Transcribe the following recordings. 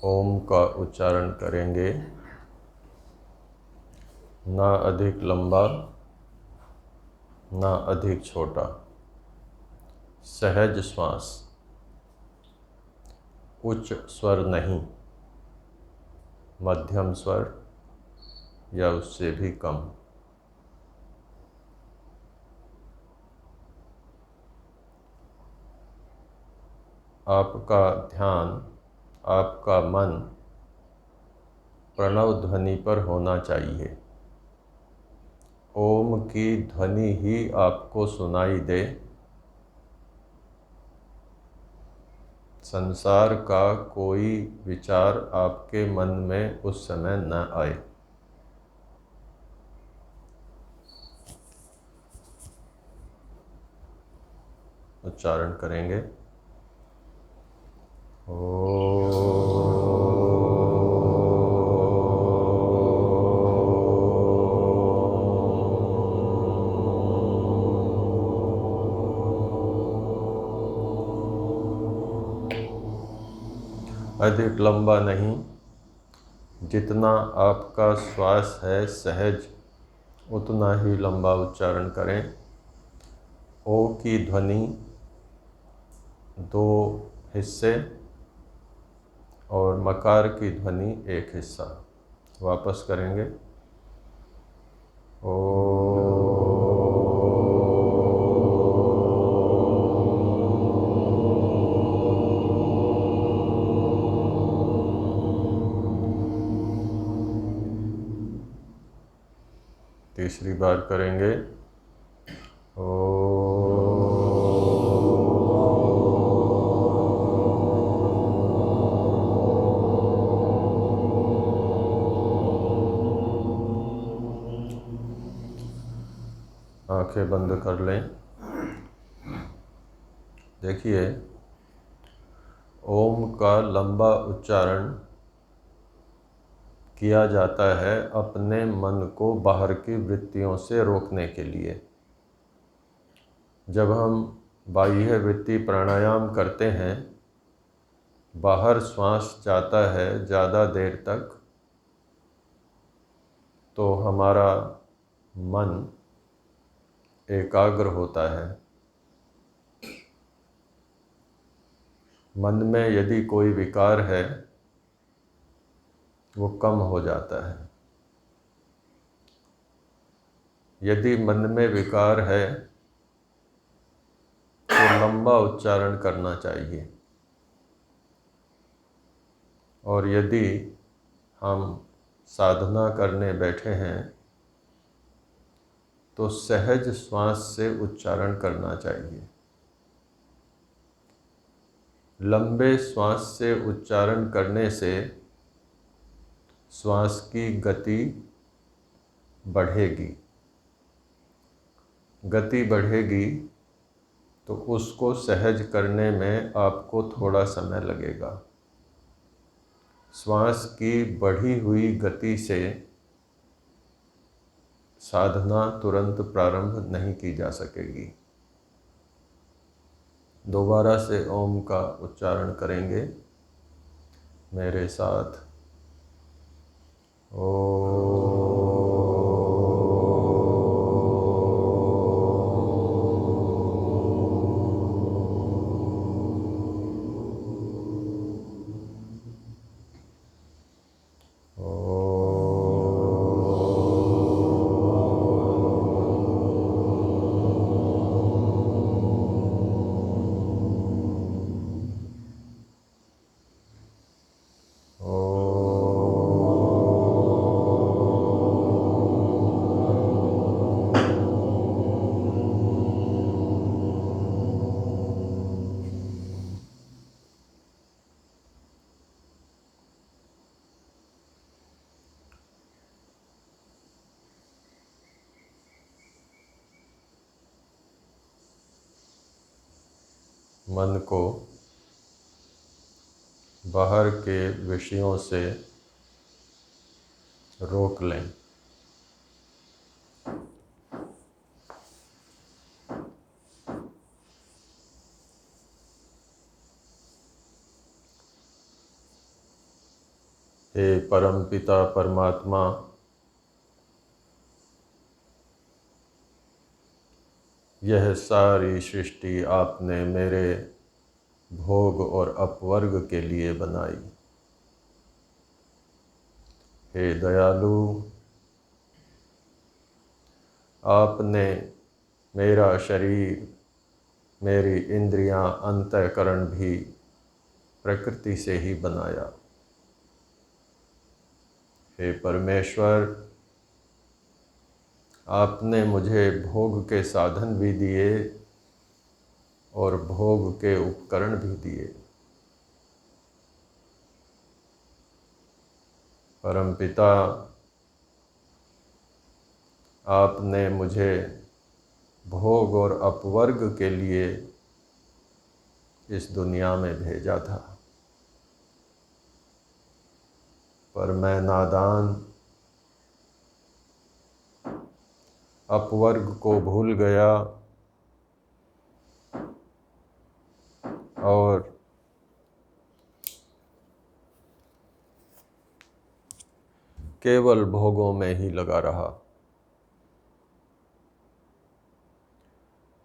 ओम का उच्चारण करेंगे। ना अधिक लंबा ना अधिक छोटा, सहज श्वास, उच्च स्वर नहीं, मध्यम स्वर या उससे भी कम। आपका ध्यान, आपका मन प्रणव ध्वनि पर होना चाहिए। ओम की ध्वनि ही आपको सुनाई दे, संसार का कोई विचार आपके मन में उस समय न आए। उच्चारण करेंगे। अधिक लंबा नहीं, जितना आपका श्वास है सहज उतना ही लंबा उच्चारण करें। ओ की ध्वनि 2 हिस्से और मकार की ध्वनि 1 हिस्सा। वापस करेंगे। ओ तीसरी बार करेंगे। आंखें बंद कर लें। देखिए, ओम का लंबा उच्चारण किया जाता है अपने मन को बाहर की वृत्तियों से रोकने के लिए। जब हम बाह्य वृत्ति प्राणायाम करते हैं, बाहर श्वास जाता है ज़्यादा देर तक, तो हमारा मन एकाग्र होता है। मन में यदि कोई विकार है वो कम हो जाता है। यदि मन में विकार है तो लंबा उच्चारण करना चाहिए, और यदि हम साधना करने बैठे हैं तो सहज श्वास से उच्चारण करना चाहिए। लंबे श्वास से उच्चारण करने से श्वास की गति बढ़ेगी। गति बढ़ेगी तो उसको सहज करने में आपको थोड़ा समय लगेगा। श्वास की बढ़ी हुई गति से साधना तुरंत प्रारंभ नहीं की जा सकेगी। दोबारा से ओम का उच्चारण करेंगे मेरे साथ। मन को बाहर के विषयों से रोक लें। हे परमपिता परमात्मा, यह सारी सृष्टि आपने मेरे भोग और अपवर्ग के लिए बनाई। हे दयालु, आपने मेरा शरीर, मेरी इंद्रियां, अंतःकरण भी प्रकृति से ही बनाया। हे परमेश्वर, आपने मुझे भोग के साधन भी दिए और भोग के उपकरण भी दिए। परमपिता, आपने मुझे भोग और अपवर्ग के लिए इस दुनिया में भेजा था, पर मैं नादान अपवर्ग को भूल गया और केवल भोगों में ही लगा रहा।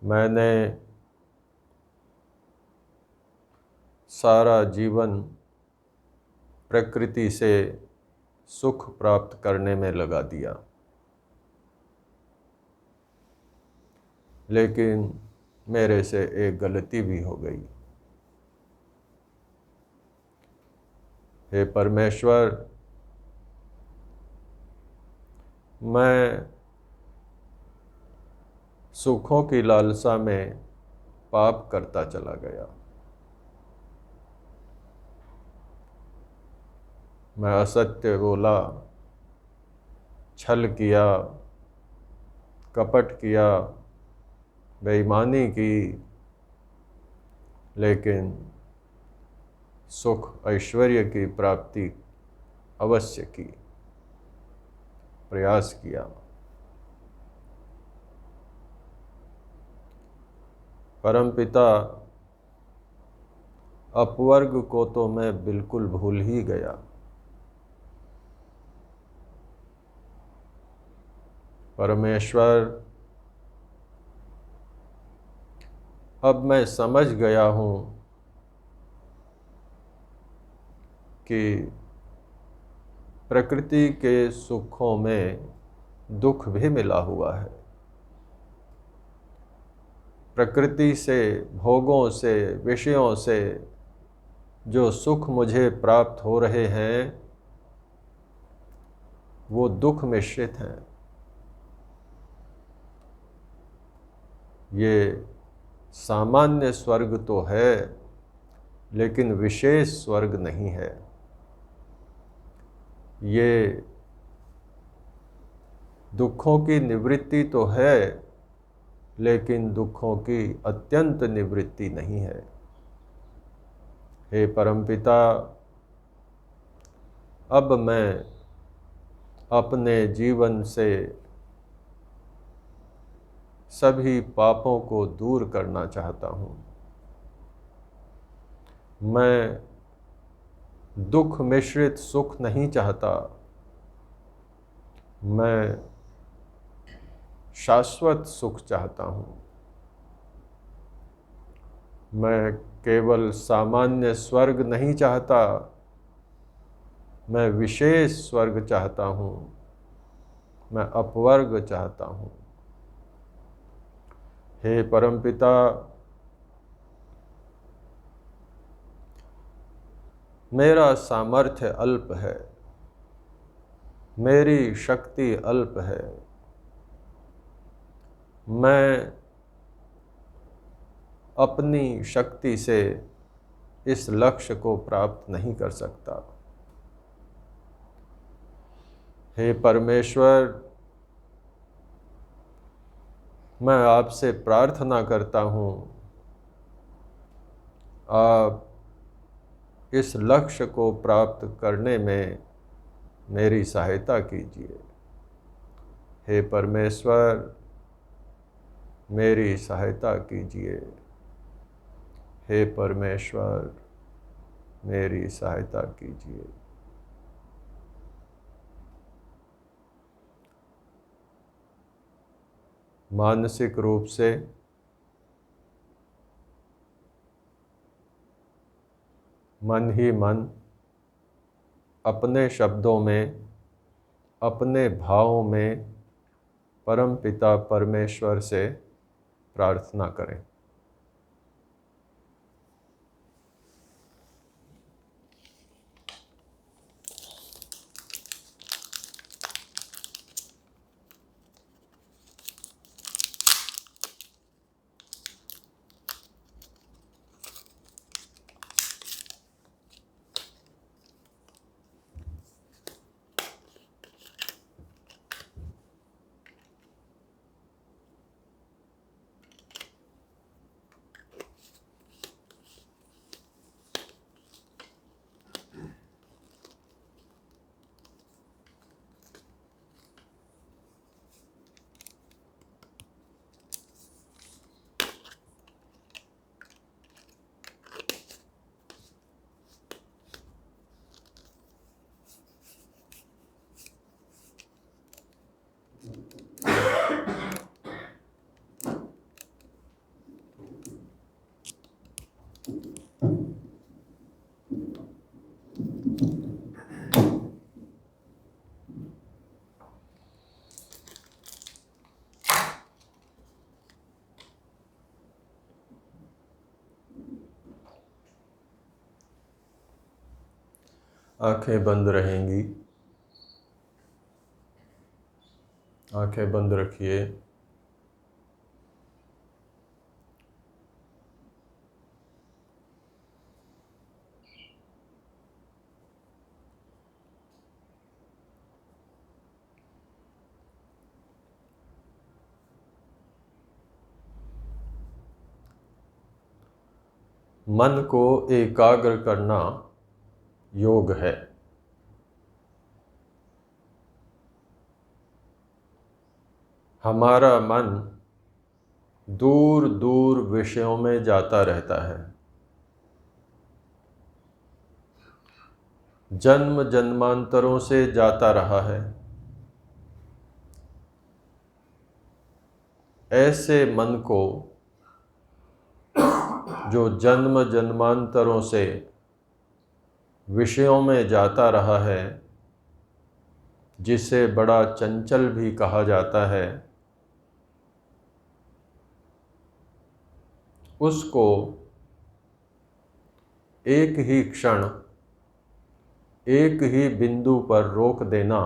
मैंने सारा जीवन प्रकृति से सुख प्राप्त करने में लगा दिया, लेकिन मेरे से एक गलती भी हो गई। हे परमेश्वर, मैं सुखों की लालसा में पाप करता चला गया। मैं असत्य बोला, छल किया, कपट किया, बेईमानी की, लेकिन सुख ऐश्वर्य की प्राप्ति अवश्य की, प्रयास किया। परमपिता, अपवर्ग को तो मैं बिल्कुल भूल ही गया। परमेश्वर, अब मैं समझ गया हूँ कि प्रकृति के सुखों में दुख भी मिला हुआ है। प्रकृति से, भोगों से, विषयों से जो सुख मुझे प्राप्त हो रहे हैं, वो दुख मिश्रित हैं। ये सामान्य स्वर्ग तो है, लेकिन विशेष स्वर्ग नहीं है। ये दुखों की निवृत्ति तो है, लेकिन दुखों की अत्यंत निवृत्ति नहीं है। हे परमपिता, अब मैं अपने जीवन से सभी पापों को दूर करना चाहता हूँ। मैं दुख मिश्रित सुख नहीं चाहता। मैं शाश्वत सुख चाहता हूँ। मैं केवल सामान्य स्वर्ग नहीं चाहता, मैं विशेष स्वर्ग चाहता हूँ। मैं अपवर्ग चाहता हूँ। हे परमपिता, मेरा सामर्थ्य अल्प है, मेरी शक्ति अल्प है। मैं अपनी शक्ति से इस लक्ष्य को प्राप्त नहीं कर सकता। हे परमेश्वर, मैं आपसे प्रार्थना करता हूँ, आप इस लक्ष्य को प्राप्त करने में मेरी सहायता कीजिए। हे परमेश्वर, मेरी सहायता कीजिए। हे परमेश्वर, मेरी सहायता कीजिए। मानसिक रूप से मन ही मन अपने शब्दों में, अपने भावों में परमपिता परमेश्वर से प्रार्थना करें। आंखें बंद रहेंगी। आंखें बंद रखिए। मन को एकाग्र करना योग है। हमारा मन दूर दूर विषयों में जाता रहता है। जन्म जन्मांतरों से जाता रहा है। ऐसे मन को, जो जन्म जन्मांतरों से विषयों में जाता रहा है, जिसे बड़ा चंचल भी कहा जाता है, उसको एक ही क्षण, एक ही बिंदु पर रोक देना,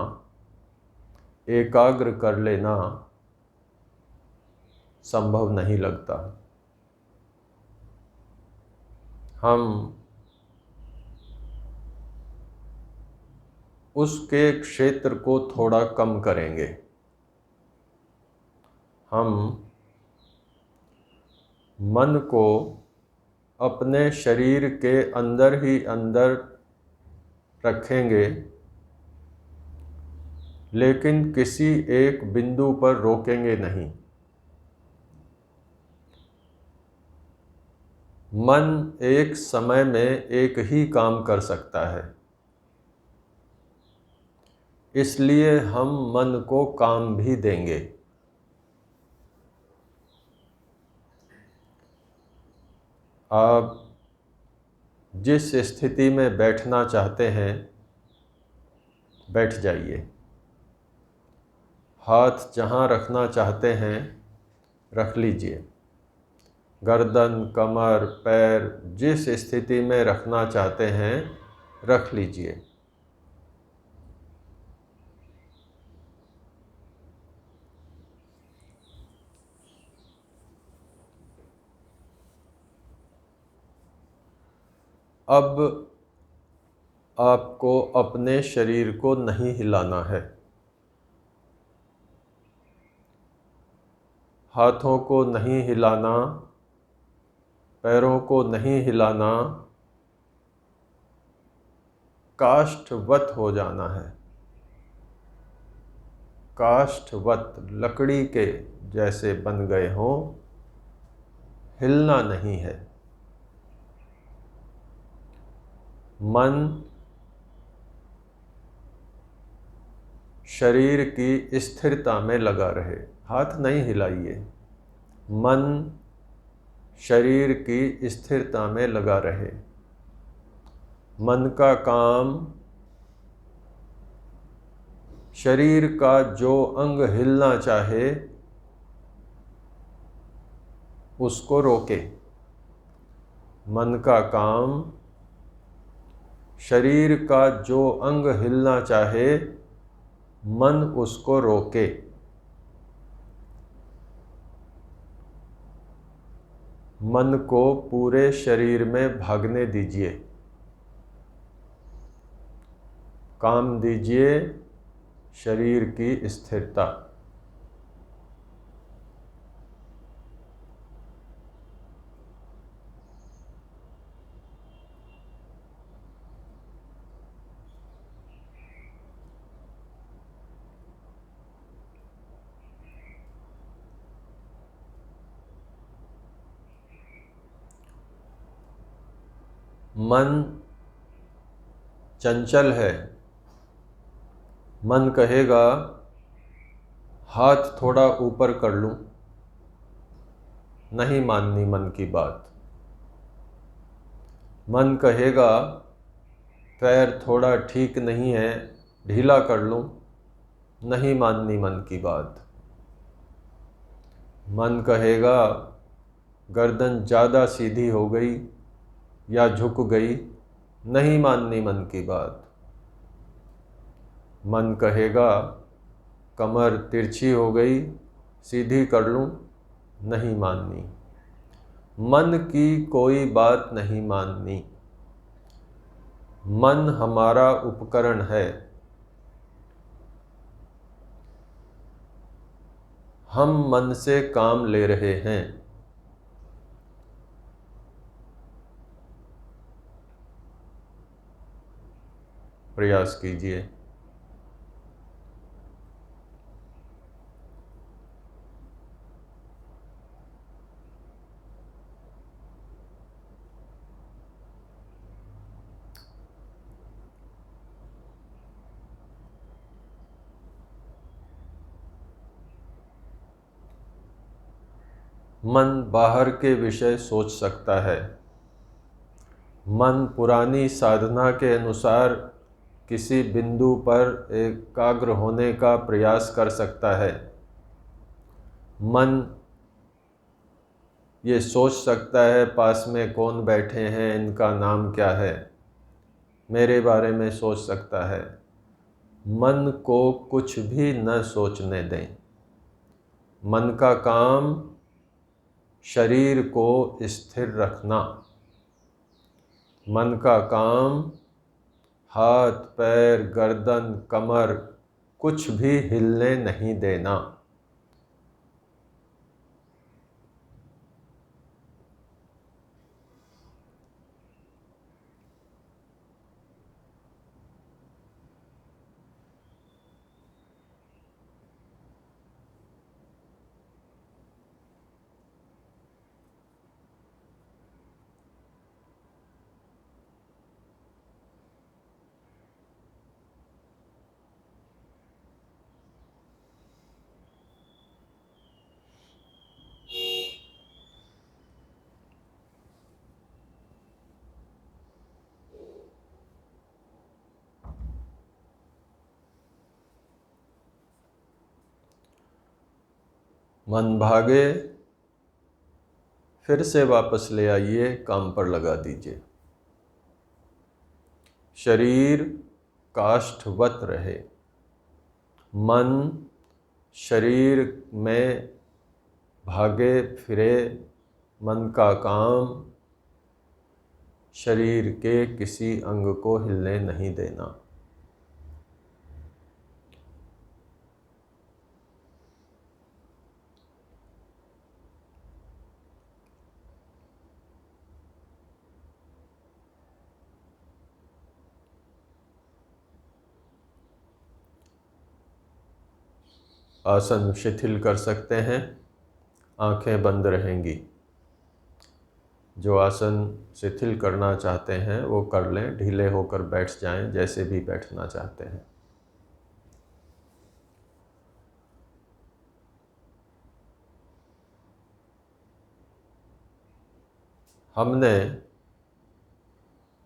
एकाग्र कर लेना संभव नहीं लगता। हम उसके क्षेत्र को थोड़ा कम करेंगे। हम मन को अपने शरीर के अंदर ही अंदर रखेंगे, लेकिन किसी एक बिंदु पर रोकेंगे नहीं। मन एक समय में एक ही काम कर सकता है, इसलिए हम मन को काम भी देंगे। आप जिस स्थिति में बैठना चाहते हैं, बैठ जाइए। हाथ जहाँ रखना चाहते हैं, रख लीजिए। गर्दन, कमर, पैर जिस स्थिति में रखना चाहते हैं, रख लीजिए। अब आपको अपने शरीर को नहीं हिलाना है। हाथों को नहीं हिलाना, पैरों को नहीं हिलाना, काष्ठवत हो जाना है। काष्ठवत, लकड़ी के जैसे बन गए हों, हिलना नहीं है। मन शरीर की स्थिरता में लगा रहे। हाथ नहीं हिलाइए। मन शरीर की स्थिरता में लगा रहे। मन का काम शरीर का जो अंग हिलना चाहे उसको रोके। मन का काम शरीर का जो अंग हिलना चाहे मन उसको रोके। मन को पूरे शरीर में भागने दीजिए। काम दीजिए शरीर की स्थिरता। मन चंचल है। मन कहेगा हाथ थोड़ा ऊपर कर लूं, नहीं माननी मन की बात। मन कहेगा पैर थोड़ा ठीक नहीं है, ढीला कर लूं, नहीं माननी मन की बात। मन कहेगा गर्दन ज़्यादा सीधी हो गई या झुक गई, नहीं माननी मन की बात। मन कहेगा कमर तिरछी हो गई, सीधी कर लूं, नहीं माननी। मन की कोई बात नहीं माननी। मन हमारा उपकरण है। हम मन से काम ले रहे हैं। प्रयास कीजिए। मन बाहर के विषय सोच सकता है। मन पुरानी साधना के अनुसार किसी बिंदु पर एकाग्र होने का प्रयास कर सकता है। मन ये सोच सकता है पास में कौन बैठे हैं, इनका नाम क्या है, मेरे बारे में सोच सकता है। मन को कुछ भी न सोचने दें। मन का काम शरीर को स्थिर रखना। मन का काम हाथ, पैर, गर्दन, कमर कुछ भी हिलने नहीं देना। मन भागे फिर से वापस ले आइए, काम पर लगा दीजिए। शरीर काष्ठवत रहे। मन शरीर में भागे फिरे। मन का काम शरीर के किसी अंग को हिलने नहीं देना। आसन शिथिल कर सकते हैं, आंखें बंद रहेंगी। जो आसन शिथिल करना चाहते हैं वो कर लें, ढीले होकर बैठ जाएं, जैसे भी बैठना चाहते हैं। हमने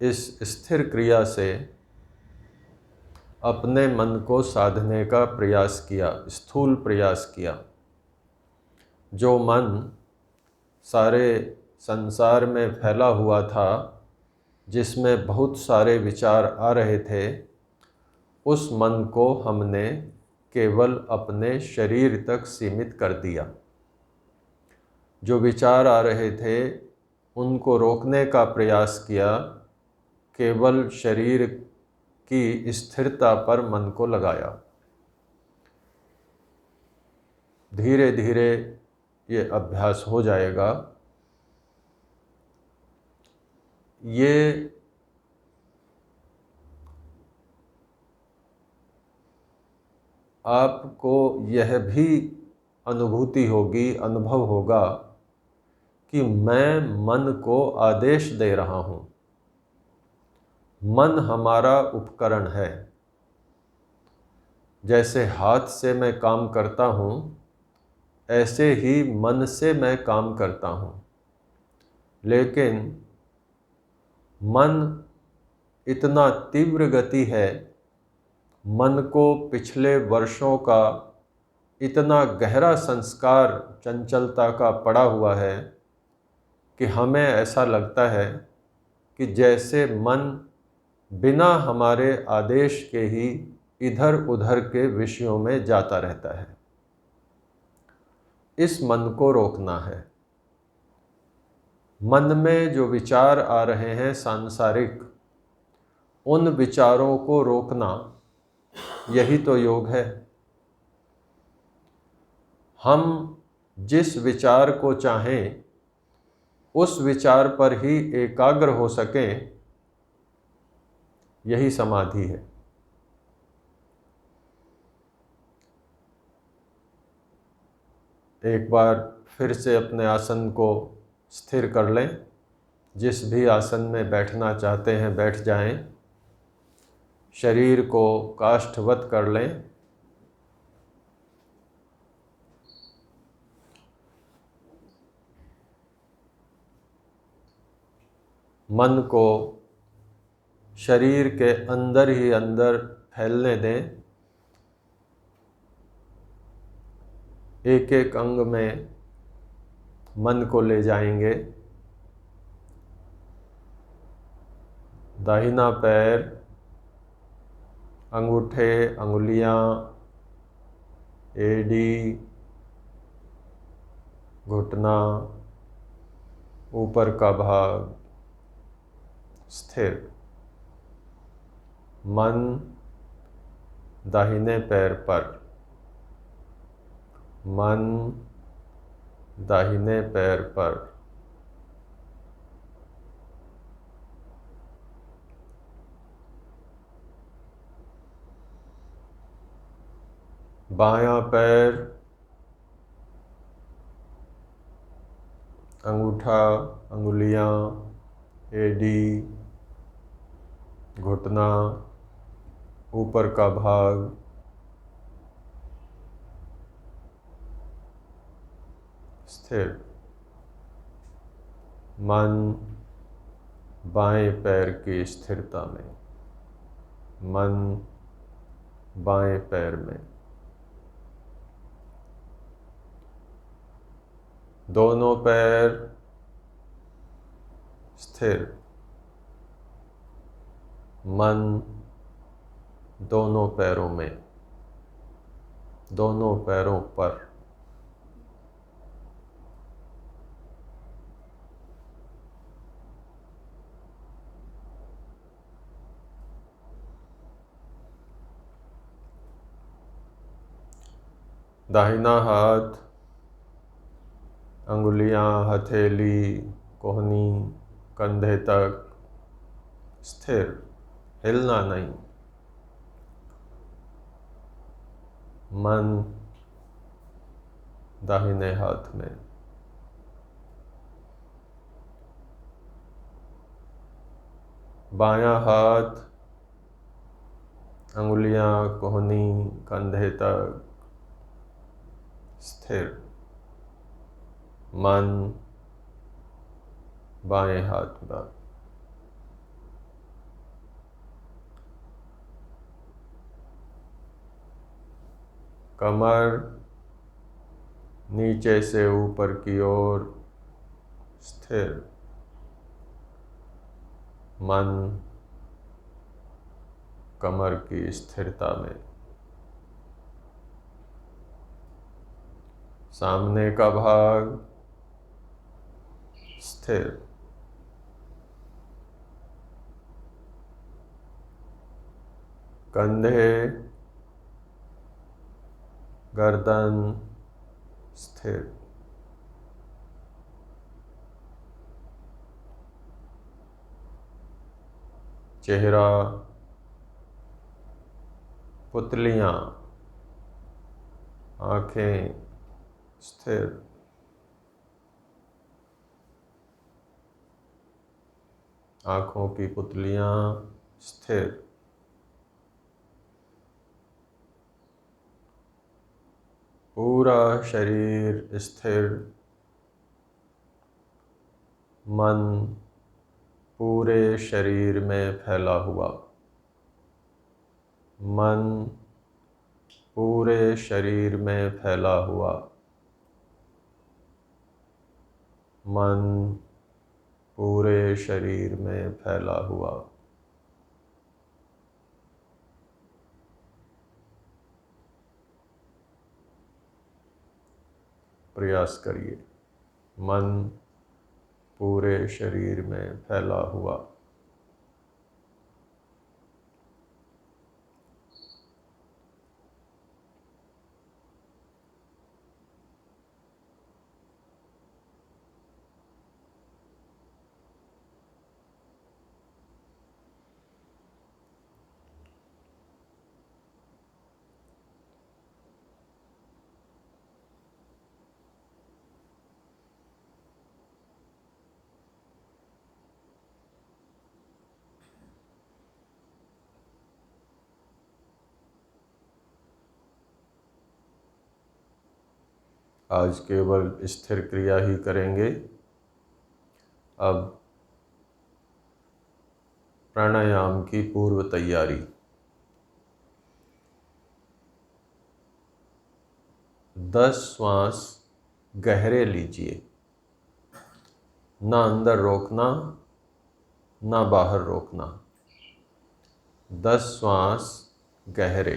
इस स्थिर क्रिया से अपने मन को साधने का प्रयास किया, स्थूल प्रयास किया। जो मन सारे संसार में फैला हुआ था, जिसमें बहुत सारे विचार आ रहे थे, उस मन को हमने केवल अपने शरीर तक सीमित कर दिया। जो विचार आ रहे थे उनको रोकने का प्रयास किया, केवल शरीर की स्थिरता पर मन को लगाया। धीरे धीरे ये अभ्यास हो जाएगा। ये आपको यह भी अनुभूति होगी, अनुभव होगा कि मैं मन को आदेश दे रहा हूँ। मन हमारा उपकरण है। जैसे हाथ से मैं काम करता हूँ, ऐसे ही मन से मैं काम करता हूँ। लेकिन मन इतना तीव्र गति है, मन को पिछले वर्षों का इतना गहरा संस्कार चंचलता का पड़ा हुआ है कि हमें ऐसा लगता है कि जैसे मन बिना हमारे आदेश के ही इधर उधर के विषयों में जाता रहता है। इस मन को रोकना है। मन में जो विचार आ रहे हैं सांसारिक, उन विचारों को रोकना, यही तो योग है। हम जिस विचार को चाहें उस विचार पर ही एकाग्र हो सकें, यही समाधि है। एक बार फिर से अपने आसन को स्थिर कर लें। जिस भी आसन में बैठना चाहते हैं बैठ जाएं। शरीर को काष्ठवत कर लें। मन को शरीर के अंदर ही अंदर फैलने दें। एक एक अंग में मन को ले जाएंगे। दाहिना पैर, अंगूठे, अंगुलियां, एड़ी, घुटना, ऊपर का भाग स्थिर। मन दाहिने पैर पर, मन दाहिने पैर पर। बायां पैर, अंगूठा, अंगुलियां, एड़ी, घुटना, ऊपर का भाग स्थिर। मन बाएं पैर की स्थिरता में, मन बाएं पैर में। दोनों पैर स्थिर। मन दोनों पैरों में, दोनों पैरों पर। दाहिना हाथ, अंगुलियां, हथेली, कोहनी, कंधे तक स्थिर, हिलना नहीं। मन दाहिने हाथ में। बायां हाथ, अंगुलियां, कोहनी, कंधे तक स्थिर। मन बाएं हाथ पर। कमर नीचे से ऊपर की ओर स्थिर। मन कमर की स्थिरता में। सामने का भाग स्थिर। कंधे गर्दन स्थिर। चेहरा पुतलियाँ आँखें स्थिर। आँखों की पुतलियाँ स्थिर। पूरा शरीर स्थिर। मन पूरे शरीर में फैला हुआ। मन पूरे शरीर में फैला हुआ। मन पूरे शरीर में फैला हुआ। प्रयास करिए, मन पूरे शरीर में फैला हुआ। आज केवल स्थिर क्रिया ही करेंगे। अब प्राणायाम की पूर्व तैयारी। 10 श्वास गहरे लीजिए। ना अंदर रोकना, ना बाहर रोकना। 10 श्वास गहरे,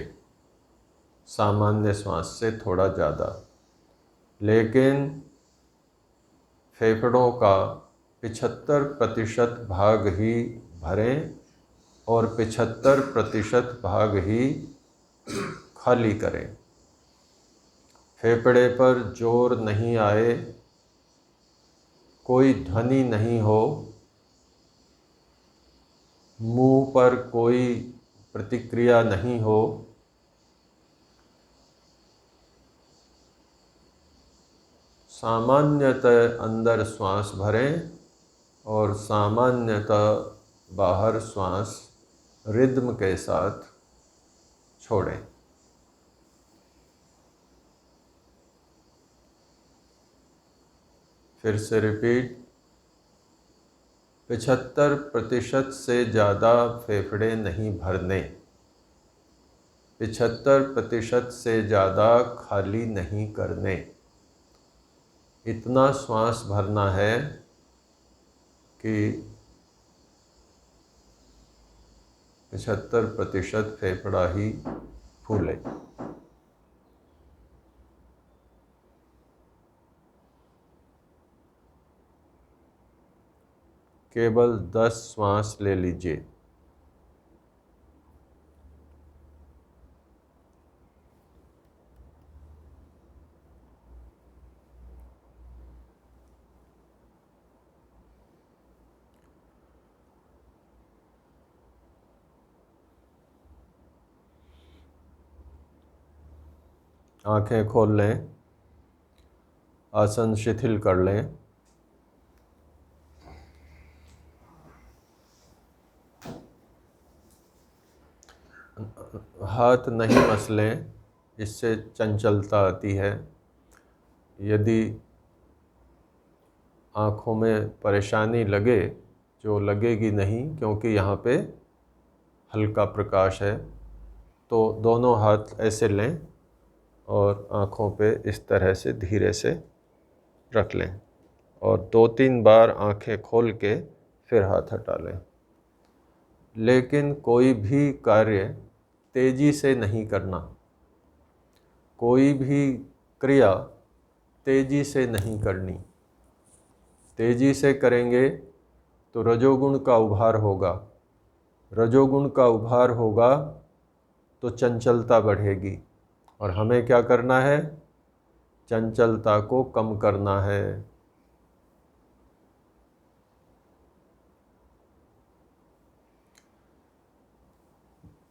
सामान्य श्वास से थोड़ा ज़्यादा, लेकिन फेफड़ों का 75% भाग ही भरें और 75% भाग ही खाली करें। फेफड़े पर जोर नहीं आए, कोई ध्वनि नहीं हो, मुंह पर कोई प्रतिक्रिया नहीं हो, सामान्यतः अंदर श्वास भरें और सामान्यतः बाहर श्वास रिद्म के साथ छोड़ें। फिर से रिपीट। 75% से ज़्यादा फेफड़े नहीं भरने, 75% से ज़्यादा खाली नहीं करने। इतना श्वास भरना है कि 75% फेफड़ा ही फूले। केवल 10 श्वास ले लीजिए। आंखें खोल लें, आसन शिथिल कर लें। हाथ नहीं मसलें, इससे चंचलता आती है। यदि आँखों में परेशानी लगे, जो लगेगी नहीं क्योंकि यहाँ पे हल्का प्रकाश है, तो दोनों हाथ ऐसे लें और आँखों पे इस तरह से धीरे से रख लें और 2-3 बार आँखें खोल के फिर हाथ हटा लें। लेकिन कोई भी कार्य तेज़ी से नहीं करना, कोई भी क्रिया तेज़ी से नहीं करनी। तेज़ी से करेंगे तो रजोगुण का उभार होगा, रजोगुण का उभार होगा तो चंचलता बढ़ेगी, और हमें क्या करना है? चंचलता को कम करना है।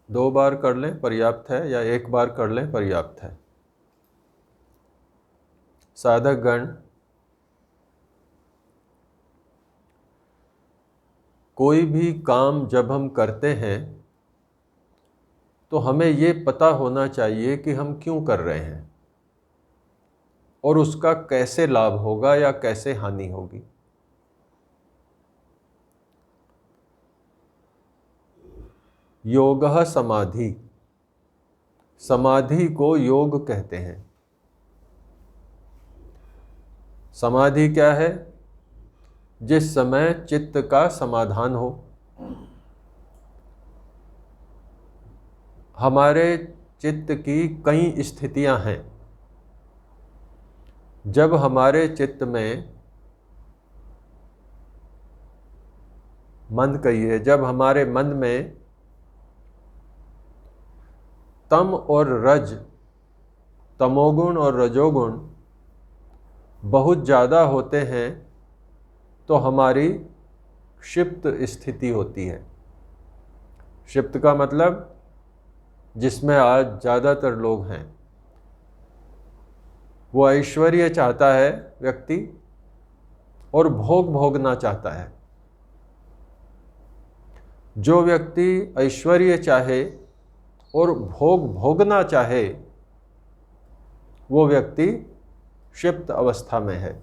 दो बार कर लें पर्याप्त है, या एक बार कर लें पर्याप्त है। साधक गण, कोई भी काम जब हम करते हैं तो हमें ये पता होना चाहिए कि हम क्यों कर रहे हैं और उसका कैसे लाभ होगा या कैसे हानि होगी। योगः समाधि, समाधि को योग कहते हैं। समाधि क्या है? जिस समय चित्त का समाधान हो। हमारे चित्त की कई स्थितियां हैं। जब हमारे चित्त में जब हमारे मन में तम और रज, तमोगुण और रजोगुण बहुत ज़्यादा होते हैं तो हमारी क्षिप्त स्थिति होती है। क्षिप्त का मतलब जिसमें आज ज़्यादातर लोग हैं। वो ऐश्वर्य चाहता है व्यक्ति और भोग भोगना चाहता है। जो व्यक्ति ऐश्वर्य चाहे और भोग भोगना चाहे वो व्यक्ति क्षिप्त अवस्था में है।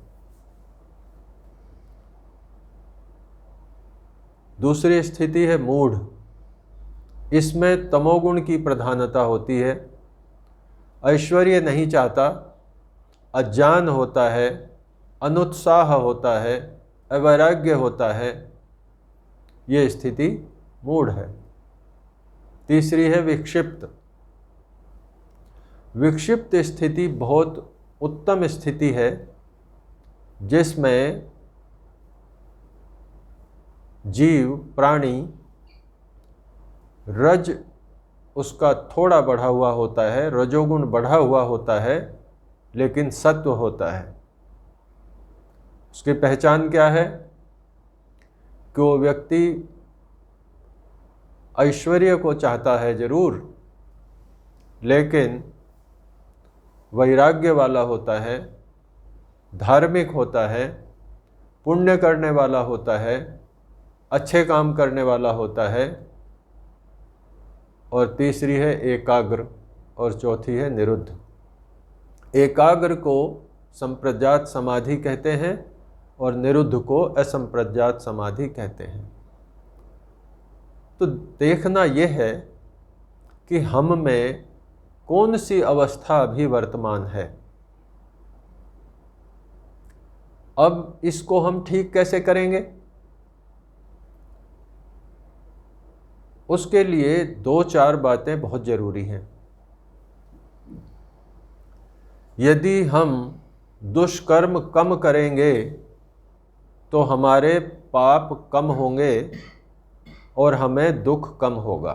दूसरी स्थिति है मूढ़। इसमें तमोगुण की प्रधानता होती है। ऐश्वर्य नहीं चाहता, अज्ञान होता है, अनुत्साह होता है, अवैराग्य होता है। ये स्थिति मूढ़ है। तीसरी है विक्षिप्त। विक्षिप्त स्थिति बहुत उत्तम स्थिति है, जिसमें जीव प्राणी रज उसका थोड़ा बढ़ा हुआ होता है, रजोगुण बढ़ा हुआ होता है, लेकिन सत्व होता है। उसकी पहचान क्या है? कि वो व्यक्ति ऐश्वर्य को चाहता है जरूर, लेकिन वैराग्य वाला होता है, धार्मिक होता है, पुण्य करने वाला होता है, अच्छे काम करने वाला होता है। और तीसरी है एकाग्र, और चौथी है निरुद्ध। एकाग्र को संप्रज्ञात समाधि कहते हैं और निरुद्ध को असंप्रज्ञात समाधि कहते हैं। तो देखना यह है कि हम में कौन सी अवस्था अभी वर्तमान है। अब इसको हम ठीक कैसे करेंगे? उसके लिए 2-4 बातें बहुत जरूरी हैं। यदि हम दुष्कर्म कम करेंगे तो हमारे पाप कम होंगे और हमें दुख कम होगा।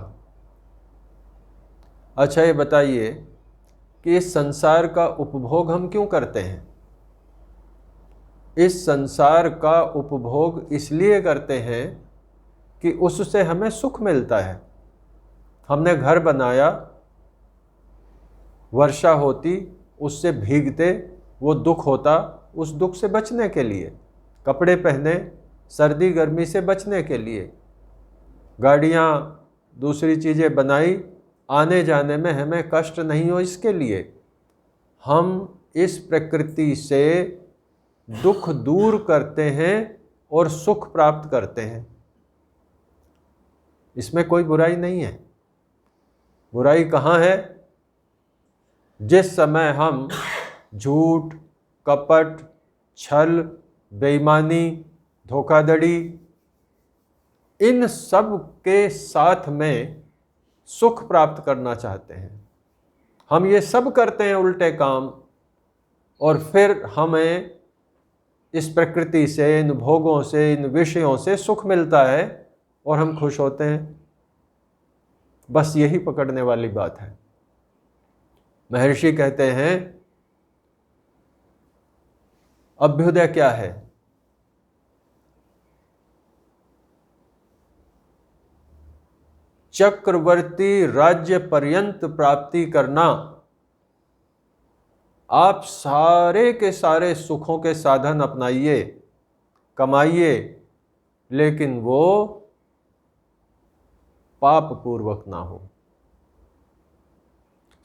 अच्छा, ये बताइए कि इस संसार का उपभोग हम क्यों करते हैं? इस संसार का उपभोग इसलिए करते हैं कि उससे हमें सुख मिलता है। हमने घर बनाया, वर्षा होती, उससे भीगते, वो दुख होता, उस दुख से बचने के लिए। कपड़े पहने, सर्दी गर्मी से बचने के लिए। गाड़ियाँ, दूसरी चीज़ें बनाई, आने जाने में हमें कष्ट नहीं हो, इसके लिए। हम इस प्रकृति से दुख दूर करते हैं और सुख प्राप्त करते हैं। इसमें कोई बुराई नहीं है। बुराई कहाँ है? जिस समय हम झूठ, कपट, छल, बेईमानी, धोखाधड़ी, इन सब के साथ में सुख प्राप्त करना चाहते हैं, हम ये सब करते हैं उल्टे काम, और फिर हमें इस प्रकृति से, इन भोगों से, इन विषयों से सुख मिलता है और हम खुश होते हैं। बस यही पकड़ने वाली बात है। महर्षि कहते हैं अभ्युदय क्या है? चक्रवर्ती राज्य पर्यंत प्राप्ति करना। आप सारे के सारे सुखों के साधन अपनाइए, कमाइए, लेकिन वो पाप पूर्वक ना हो।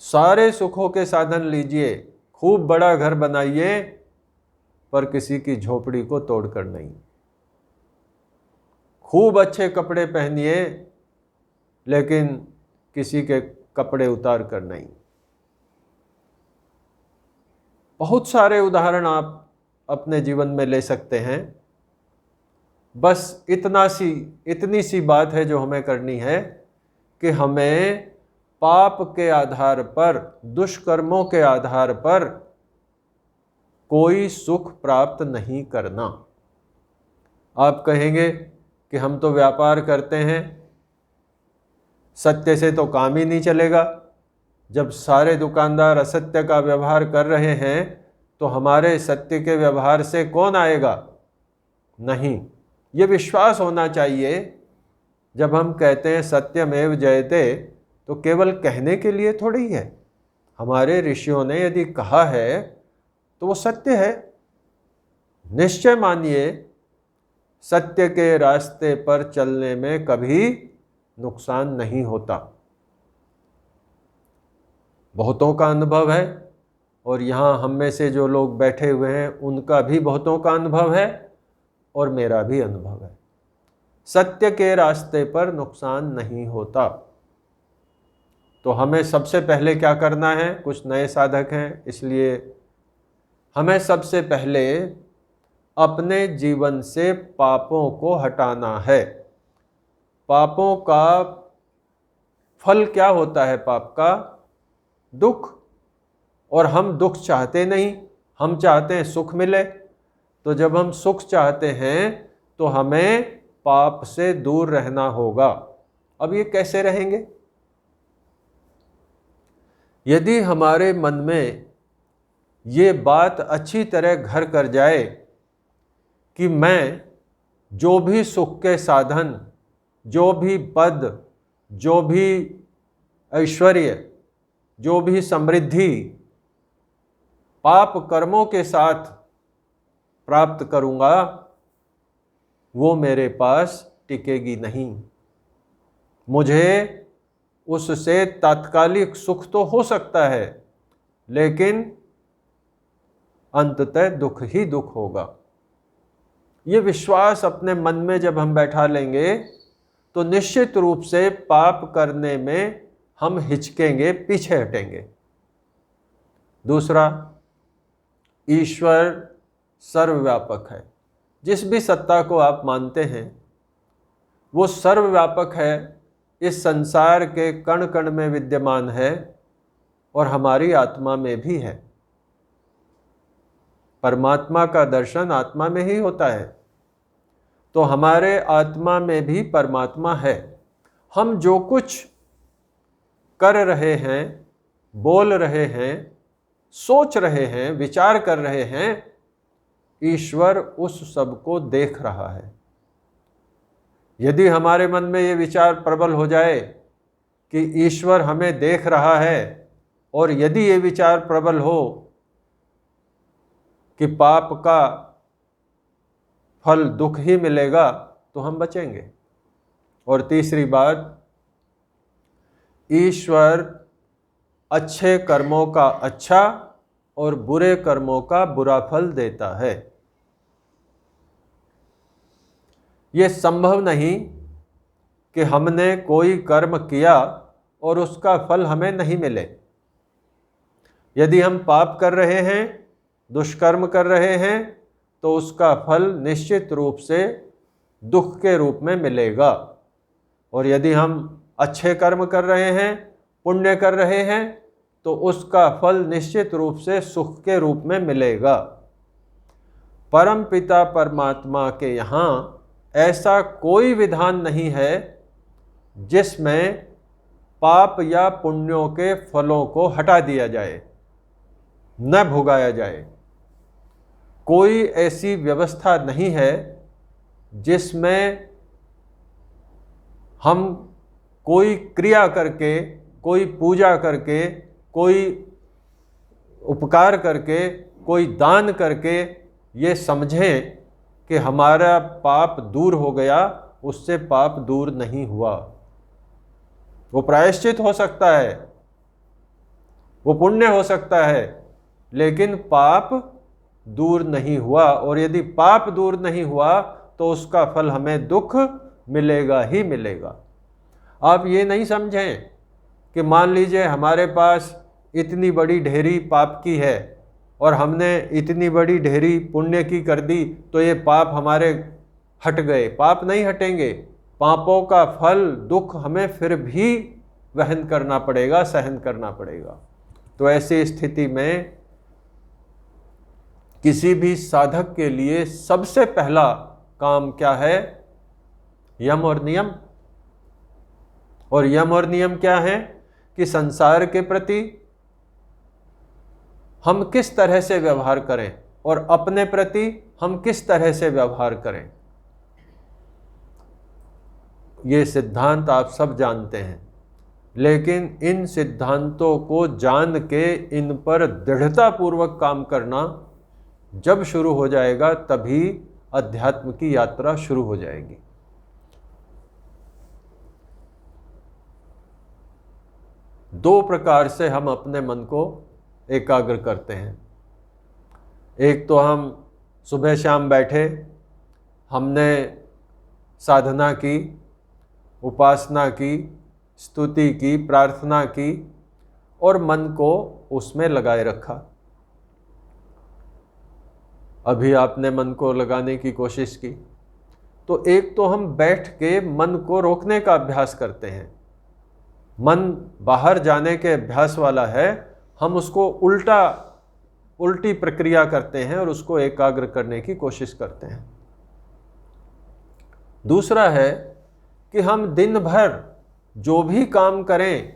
सारे सुखों के साधन लीजिए, खूब बड़ा घर बनाइए, पर किसी की झोपड़ी को तोड़कर नहीं। खूब अच्छे कपड़े पहनिए, लेकिन किसी के कपड़े उतार कर नहीं। बहुत सारे उदाहरण आप अपने जीवन में ले सकते हैं। बस इतनी सी बात है जो हमें करनी है कि हमें पाप के आधार पर, दुष्कर्मों के आधार पर कोई सुख प्राप्त नहीं करना। आप कहेंगे कि हम तो व्यापार करते हैं, सत्य से तो काम ही नहीं चलेगा। जब सारे दुकानदार असत्य का व्यवहार कर रहे हैं तो हमारे सत्य के व्यवहार से कौन आएगा? नहीं। ये विश्वास होना चाहिए। जब हम कहते हैं सत्यमेव जयते, तो केवल कहने के लिए थोड़ी है। हमारे ऋषियों ने यदि कहा है तो वो सत्य है। निश्चय मानिए, सत्य के रास्ते पर चलने में कभी नुकसान नहीं होता। बहुतों का अनुभव है, और यहाँ हम में से जो लोग बैठे हुए हैं उनका भी बहुतों का अनुभव है, और मेरा भी अनुभव है। सत्य के रास्ते पर नुकसान नहीं होता। तो हमें सबसे पहले क्या करना है? कुछ नए साधक हैं, इसलिए हमें सबसे पहले अपने जीवन से पापों को हटाना है। पापों का फल क्या होता है? पाप का दुख। और हम दुख चाहते नहीं, हम चाहते हैं सुख मिले। तो जब हम सुख चाहते हैं तो हमें पाप से दूर रहना होगा। अब ये कैसे रहेंगे? यदि हमारे मन में ये बात अच्छी तरह घर कर जाए कि मैं जो भी सुख के साधन, जो भी पद, जो भी ऐश्वर्य, जो भी समृद्धि पाप कर्मों के साथ प्राप्त करूंगा, वो मेरे पास टिकेगी नहीं। मुझे उससे तात्कालिक सुख तो हो सकता है, लेकिन अंततः दुख ही दुख होगा। ये विश्वास अपने मन में जब हम बैठा लेंगे तो निश्चित रूप से पाप करने में हम हिचकेंगे, पीछे हटेंगे। दूसरा, ईश्वर सर्वव्यापक है। जिस भी सत्ता को आप मानते हैं वो सर्वव्यापक है, इस संसार के कण कण में विद्यमान है, और हमारी आत्मा में भी है। परमात्मा का दर्शन आत्मा में ही होता है, तो हमारे आत्मा में भी परमात्मा है। हम जो कुछ कर रहे हैं, बोल रहे हैं, सोच रहे हैं, विचार कर रहे हैं, ईश्वर उस सब को देख रहा है। यदि हमारे मन में ये विचार प्रबल हो जाए कि ईश्वर हमें देख रहा है, और यदि ये विचार प्रबल हो कि पाप का फल दुख ही मिलेगा, तो हम बचेंगे। और तीसरी बात, ईश्वर अच्छे कर्मों का अच्छा और बुरे कर्मों का बुरा फल देता है। ये संभव नहीं कि हमने कोई कर्म किया और उसका फल हमें नहीं मिले। यदि हम पाप कर रहे हैं, दुष्कर्म कर रहे हैं, तो उसका फल निश्चित रूप से दुख के रूप में मिलेगा। और यदि हम अच्छे कर्म कर रहे हैं, पुण्य कर रहे हैं, तो उसका फल निश्चित रूप से सुख के रूप में मिलेगा। परम पिता परमात्मा के यहाँ ऐसा कोई विधान नहीं है जिसमें पाप या पुण्यों के फलों को हटा दिया जाए, न भुगाया जाए। कोई ऐसी व्यवस्था नहीं है जिसमें हम कोई क्रिया करके, कोई पूजा करके, कोई उपकार करके, कोई दान करके ये समझें कि हमारा पाप दूर हो गया। उससे पाप दूर नहीं हुआ। वो प्रायश्चित हो सकता है, वो पुण्य हो सकता है, लेकिन पाप दूर नहीं हुआ। और यदि पाप दूर नहीं हुआ तो उसका फल हमें दुख मिलेगा ही मिलेगा। आप ये नहीं समझें कि मान लीजिए हमारे पास इतनी बड़ी ढेरी पाप की है और हमने इतनी बड़ी ढेरी पुण्य की कर दी तो ये पाप हमारे हट गए। पाप नहीं हटेंगे। पापों का फल, दुख हमें फिर भी वहन करना पड़ेगा, सहन करना पड़ेगा। तो ऐसी स्थिति में किसी भी साधक के लिए सबसे पहला काम क्या है? यम और नियम। और यम और नियम क्या है कि संसार के प्रति हम किस तरह से व्यवहार करें और अपने प्रति हम किस तरह से व्यवहार करें। ये सिद्धांत आप सब जानते हैं, लेकिन इन सिद्धांतों को जान के इन पर दृढ़तापूर्वक काम करना जब शुरू हो जाएगा तभी अध्यात्म की यात्रा शुरू हो जाएगी। दो प्रकार से हम अपने मन को एकाग्र करते हैं। एक तो हम सुबह शाम बैठे, हमने साधना की, उपासना की, स्तुति की, प्रार्थना की और मन को उसमें लगाए रखा। अभी आपने मन को लगाने की कोशिश की, तो एक तो हम बैठ के मन को रोकने का अभ्यास करते हैं। मन बाहर जाने के अभ्यास वाला है, हम उसको उल्टी प्रक्रिया करते हैं और उसको एकाग्र करने की कोशिश करते हैं। दूसरा है कि हम दिन भर जो भी काम करें,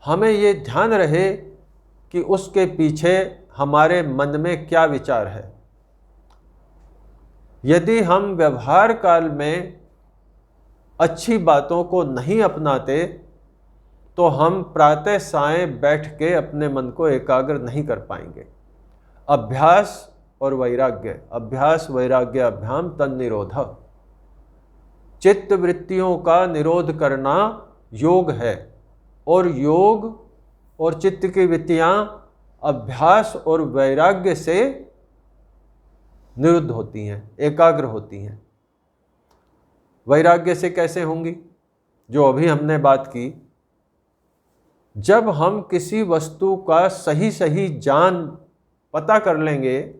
हमें ये ध्यान रहे कि उसके पीछे हमारे मन में क्या विचार है। यदि हम व्यवहार काल में अच्छी बातों को नहीं अपनाते तो हम प्रातः सायं बैठ के अपने मन को एकाग्र नहीं कर पाएंगे। अभ्यास और वैराग्य, अभ्यास वैराग्य अभ्याम तन्निरोधः। चित्त वृत्तियों का निरोध करना योग है, और योग और चित्त की वृत्तियां अभ्यास और वैराग्य से निरुद्ध होती हैं, एकाग्र होती हैं। वैराग्य से कैसे होंगी? जो अभी हमने बात की, जब हम किसी वस्तु का सही सही पता कर लेंगे,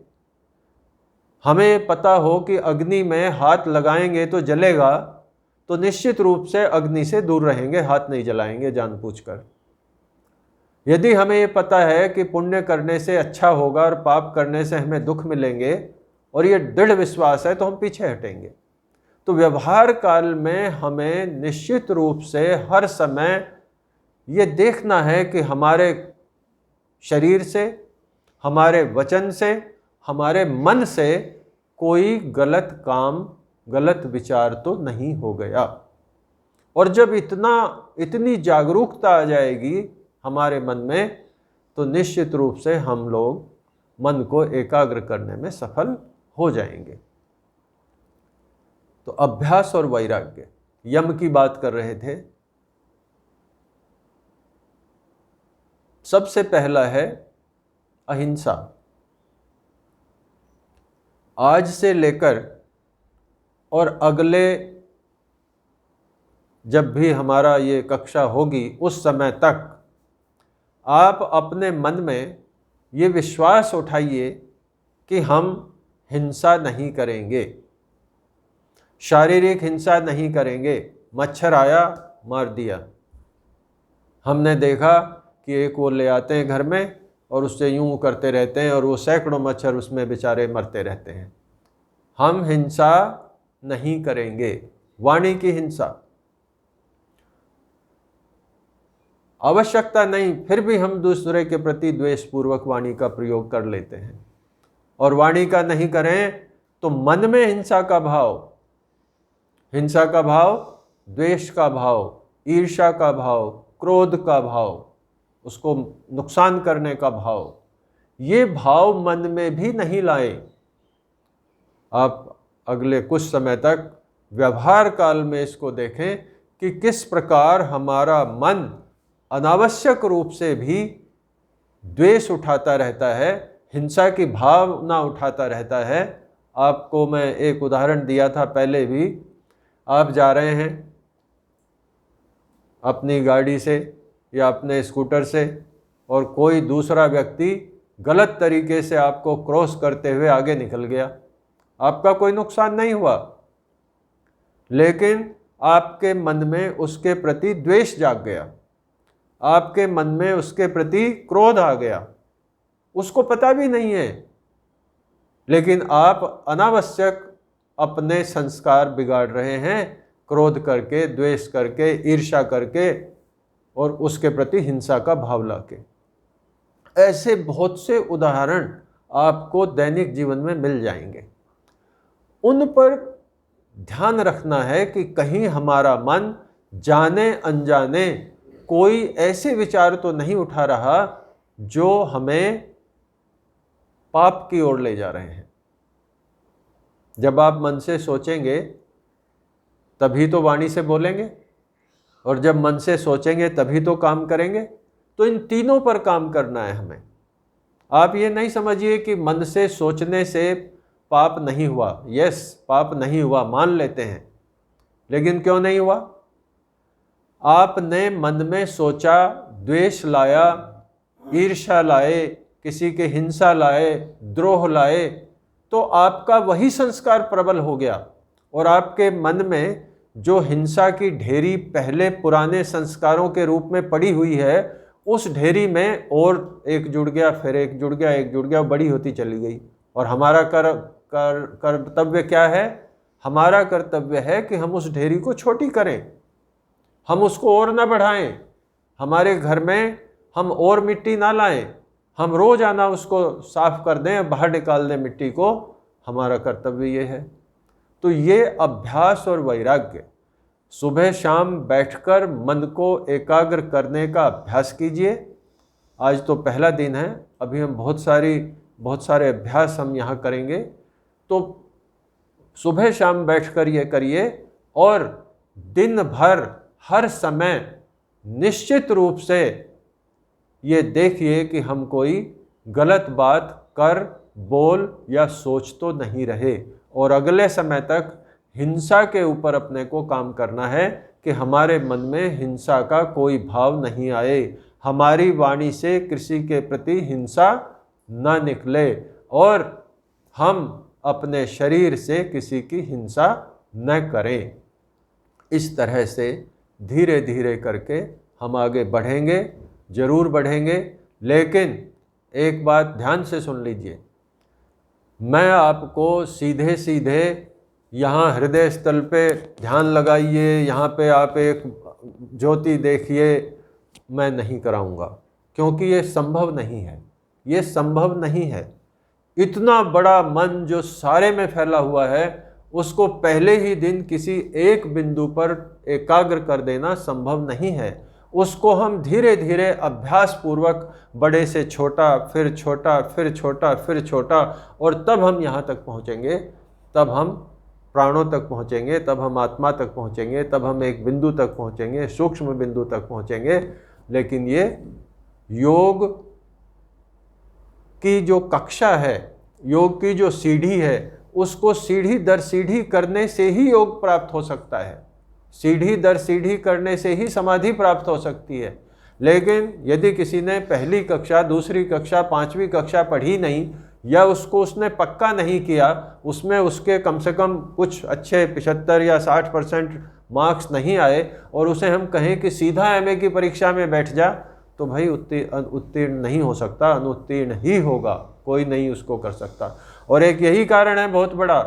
हमें पता हो कि अग्नि में हाथ लगाएंगे तो जलेगा, तो निश्चित रूप से अग्नि से दूर रहेंगे, हाथ नहीं जलाएंगे जानबूझकर। यदि हमें ये पता है कि पुण्य करने से अच्छा होगा और पाप करने से हमें दुख मिलेंगे और ये दृढ़ विश्वास है, तो हम पीछे हटेंगे। तो व्यवहार काल में हमें निश्चित रूप से हर समय ये देखना है कि हमारे शरीर से, हमारे वचन से, हमारे मन से कोई गलत काम, गलत विचार तो नहीं हो गया। और जब इतनी जागरूकता आ जाएगी हमारे मन में, तो निश्चित रूप से हम लोग मन को एकाग्र करने में सफल हो जाएंगे। तो अभ्यास और वैराग्य, यम की बात कर रहे थे। सबसे पहला है अहिंसा। आज से लेकर और अगले जब भी हमारा ये कक्षा होगी उस समय तक आप अपने मन में ये विश्वास उठाइए कि हम हिंसा नहीं करेंगे, शारीरिक हिंसा नहीं करेंगे। मच्छर आया मार दिया, हमने देखा कि एक वो ले आते हैं घर में और उससे यूं करते रहते हैं और वो सैकड़ों मच्छर उसमें बेचारे मरते रहते हैं। हम हिंसा नहीं करेंगे, वाणी की हिंसा आवश्यकता नहीं, फिर भी हम दूसरे के प्रति द्वेषपूर्वक वाणी का प्रयोग कर लेते हैं। और वाणी का नहीं करें तो मन में हिंसा का भाव, द्वेष का भाव, ईर्ष्या का भाव, क्रोध का भाव, उसको नुकसान करने का भाव, ये भाव मन में भी नहीं लाए। आप अगले कुछ समय तक व्यवहार काल में इसको देखें कि किस प्रकार हमारा मन अनावश्यक रूप से भी द्वेष उठाता रहता है, हिंसा की भावना उठाता रहता है। आपको मैं एक उदाहरण दिया था पहले भी। आप जा रहे हैं अपनी गाड़ी से या अपने स्कूटर से और कोई दूसरा व्यक्ति गलत तरीके से आपको क्रॉस करते हुए आगे निकल गया, आपका कोई नुकसान नहीं हुआ, लेकिन आपके मन में उसके प्रति द्वेष जाग गया, आपके मन में उसके प्रति क्रोध आ गया। उसको पता भी नहीं है, लेकिन आप अनावश्यक अपने संस्कार बिगाड़ रहे हैं, क्रोध करके, द्वेष करके, ईर्ष्या करके और उसके प्रति हिंसा का भाव लाके। ऐसे बहुत से उदाहरण आपको दैनिक जीवन में मिल जाएंगे। उन पर ध्यान रखना है कि कहीं हमारा मन जाने अनजाने कोई ऐसे विचार तो नहीं उठा रहा जो हमें पाप की ओर ले जा रहे हैं। जब आप मन से सोचेंगे तभी तो वाणी से बोलेंगे, और जब मन से सोचेंगे तभी तो काम करेंगे। तो इन तीनों पर काम करना है हमें। आप ये नहीं समझिए कि मन से सोचने से पाप नहीं हुआ। यस, पाप नहीं हुआ, मान लेते हैं, लेकिन क्यों नहीं हुआ? आपने मन में सोचा, द्वेष लाया, ईर्ष्या लाए, किसी के हिंसा लाए, द्रोह लाए, तो आपका वही संस्कार प्रबल हो गया और आपके मन में जो हिंसा की ढेरी पहले पुराने संस्कारों के रूप में पड़ी हुई है, उस ढेरी में और एक जुड़ गया, फिर एक जुड़ गया, एक जुड़ गया, बड़ी होती चली गई। और हमारा कर्तव्य क्या है? हमारा कर्तव्य है कि हम उस ढेरी को छोटी करें, हम उसको और ना बढ़ाएं। हमारे घर में हम और मिट्टी ना लाएं, हम रोजाना उसको साफ कर दें, बाहर निकाल दें मिट्टी को। हमारा कर्तव्य ये है। तो ये अभ्यास और वैराग्य, सुबह शाम बैठकर मन को एकाग्र करने का अभ्यास कीजिए। आज तो पहला दिन है, अभी हम बहुत सारे अभ्यास हम यहाँ करेंगे। तो सुबह शाम बैठकर ये करिए और दिन भर हर समय निश्चित रूप से ये देखिए कि हम कोई गलत बात कर, बोल या सोच तो नहीं रहे। और अगले समय तक हिंसा के ऊपर अपने को काम करना है कि हमारे मन में हिंसा का कोई भाव नहीं आए, हमारी वाणी से किसी के प्रति हिंसा न निकले और हम अपने शरीर से किसी की हिंसा न करें। इस तरह से धीरे धीरे करके हम आगे बढ़ेंगे, जरूर बढ़ेंगे। लेकिन एक बात ध्यान से सुन लीजिए, मैं आपको सीधे सीधे यहाँ हृदय स्थल पे ध्यान लगाइए, यहाँ पे आप एक ज्योति देखिए, मैं नहीं कराऊंगा, क्योंकि ये संभव नहीं है। ये संभव नहीं है। इतना बड़ा मन जो सारे में फैला हुआ है, उसको पहले ही दिन किसी एक बिंदु पर एकाग्र कर देना संभव नहीं है। उसको हम धीरे धीरे अभ्यास पूर्वक बड़े से छोटा, फिर छोटा, फिर छोटा, फिर छोटा, और तब हम यहाँ तक पहुँचेंगे, तब हम प्राणों तक पहुँचेंगे, तब हम आत्मा तक पहुँचेंगे, तब हम एक बिंदु तक पहुँचेंगे, सूक्ष्म बिंदु तक पहुँचेंगे। लेकिन ये योग की जो कक्षा है, योग की जो सीढ़ी है, उसको सीढ़ी दर सीढ़ी करने से ही योग प्राप्त हो सकता है, सीढ़ी दर सीढ़ी करने से ही समाधि प्राप्त हो सकती है। लेकिन यदि किसी ने पहली कक्षा, दूसरी कक्षा, पांचवी कक्षा पढ़ी नहीं, या उसने पक्का नहीं किया, उसमें उसके कम से कम कुछ अच्छे 75 या 60% मार्क्स नहीं आए, और उसे हम कहें कि सीधा एमए की परीक्षा में बैठ जा, तो भाई उत्तीर्ण नहीं हो सकता, अनुत्तीर्ण ही होगा, कोई नहीं उसको कर सकता। और एक यही कारण है बहुत बड़ा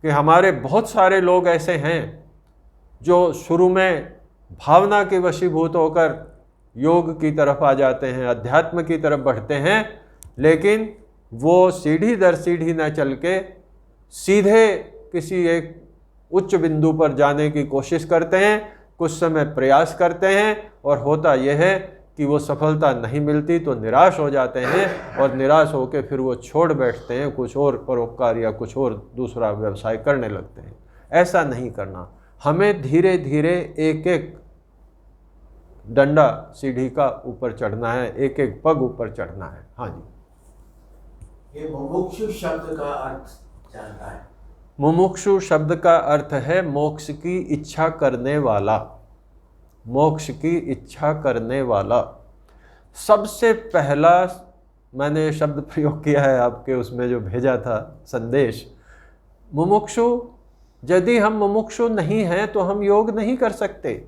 कि हमारे बहुत सारे लोग ऐसे हैं जो शुरू में भावना के वशीभूत होकर योग की तरफ आ जाते हैं, अध्यात्म की तरफ बढ़ते हैं, लेकिन वो सीढ़ी दर सीढ़ी न चल के सीधे किसी एक उच्च बिंदु पर जाने की कोशिश करते हैं, कुछ समय प्रयास करते हैं, और होता यह है कि वो सफलता नहीं मिलती तो निराश हो जाते हैं, और निराश होकर फिर वो छोड़ बैठते हैं, कुछ और परोपकार या कुछ और दूसरा व्यवसाय करने लगते हैं। ऐसा नहीं करना, हमें धीरे धीरे एक एक डंडा सीढ़ी का ऊपर चढ़ना है, एक एक पग ऊपर चढ़ना है। हाँ जी। ये मुमुक्षु शब्द का अर्थ जानता है? मुमुक्षु शब्द का अर्थ है मोक्ष की इच्छा करने वाला, मोक्ष की इच्छा करने वाला। सबसे पहला मैंने शब्द प्रयोग किया है आपके उसमें जो भेजा था संदेश, मुमुक्षु। यदि हम मुमुक्षु नहीं हैं तो हम योग नहीं कर सकते।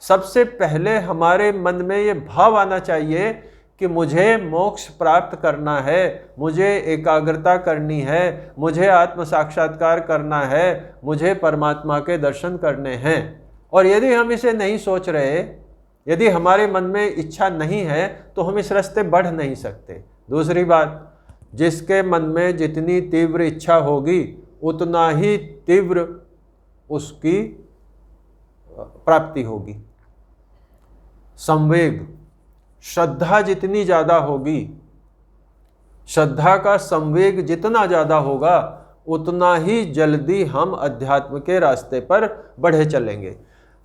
सबसे पहले हमारे मन में ये भाव आना चाहिए कि मुझे मोक्ष प्राप्त करना है, मुझे एकाग्रता करनी है, मुझे आत्म साक्षात्कार करना है, मुझे परमात्मा के दर्शन करने हैं। और यदि हम इसे नहीं सोच रहे, यदि हमारे मन में इच्छा नहीं है, तो हम इस रास्ते बढ़ नहीं सकते। दूसरी बात, जिसके मन में जितनी तीव्र इच्छा होगी उतना ही तीव्र उसकी प्राप्ति होगी। संवेग, श्रद्धा जितनी ज़्यादा होगी, श्रद्धा का संवेग जितना ज़्यादा होगा, उतना ही जल्दी हम अध्यात्म के रास्ते पर बढ़े चलेंगे।